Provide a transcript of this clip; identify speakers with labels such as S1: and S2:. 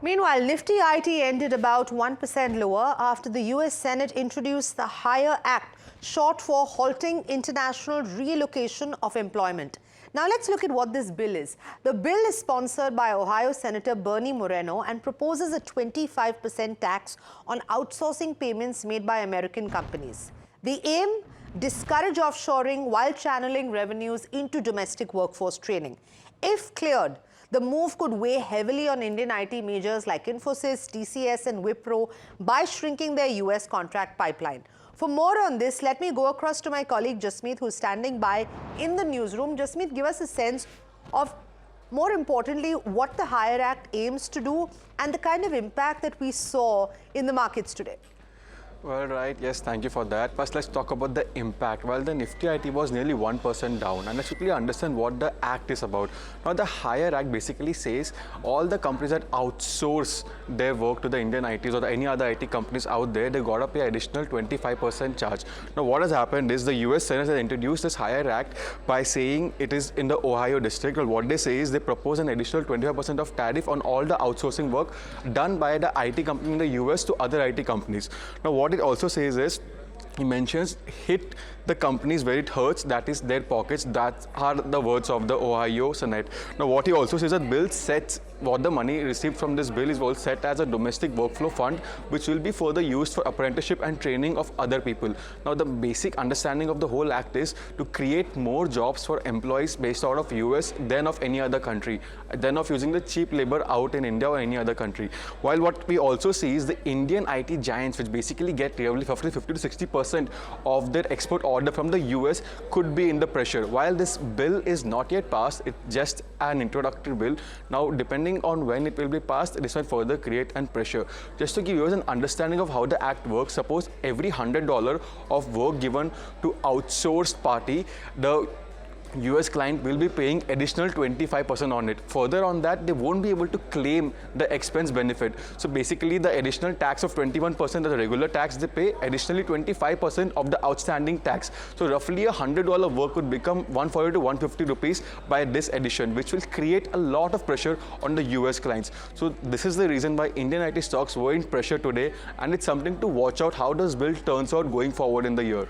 S1: Meanwhile, Nifty IT ended about 1% lower after the US Senate introduced the Hire Act, short for Halting International Relocation of Employment. Now let's look at what this bill is. The bill is sponsored by Ohio Senator Bernie Moreno and proposes a 25% tax on outsourcing payments made by American companies. The aim? Discourage offshoring while channeling revenues into domestic workforce training. If cleared, the move could weigh heavily on Indian IT majors like Infosys, TCS and Wipro by shrinking their US contract pipeline. For more on this, let me go across to my colleague Jasmeet, who's standing by in the newsroom. Jasmeet, give us a sense of, more importantly, what the Hire Act aims to do and the kind of impact that we saw in the markets today.
S2: Well, right, yes, thank you for that. First, let's talk about the impact. Well, the Nifty IT was nearly 1% down, and let's quickly understand what the act is about. Now, the Hire Act basically says all the companies that outsource their work to the Indian ITs or any other IT companies out there, they got to pay additional 25% charge. Now, what has happened is the US Senate has introduced this Hire Act by saying it is in the Ohio district. Well, what they say is they propose an additional 25% of tariff on all the outsourcing work done by the IT company in the US to other IT companies. Now, what it also says is, he mentions hit the companies where it hurts, that is their pockets. That are the words of the Ohio Senate. Now, what he also says that bill sets what the money received from this bill is all set as a domestic workflow fund, which will be further used for apprenticeship and training of other people. Now, the basic understanding of the whole act is to create more jobs for employees based out of US than of any other country, than of using the cheap labor out in India or any other country. While what we also see is the Indian IT giants, which basically get roughly 50 to 60% of their export order from the US, could be in the pressure. While this bill is not yet passed, it's just an introductory bill. Now, depending on when it will be passed, this might further create an pressure. Just to give you an understanding of how the act works, suppose every $100 of work given to outsourced party, the US client will be paying additional 25% on it. Further on that, they won't be able to claim the expense benefit. So basically, the additional tax of 21% of the regular tax they pay, additionally 25% of the outstanding tax. So roughly $100 work would become 140 to 150 rupees by this addition, which will create a lot of pressure on the US clients. So this is the reason why Indian IT stocks were in pressure today, and it's something to watch out how this bill turns out going forward in the year.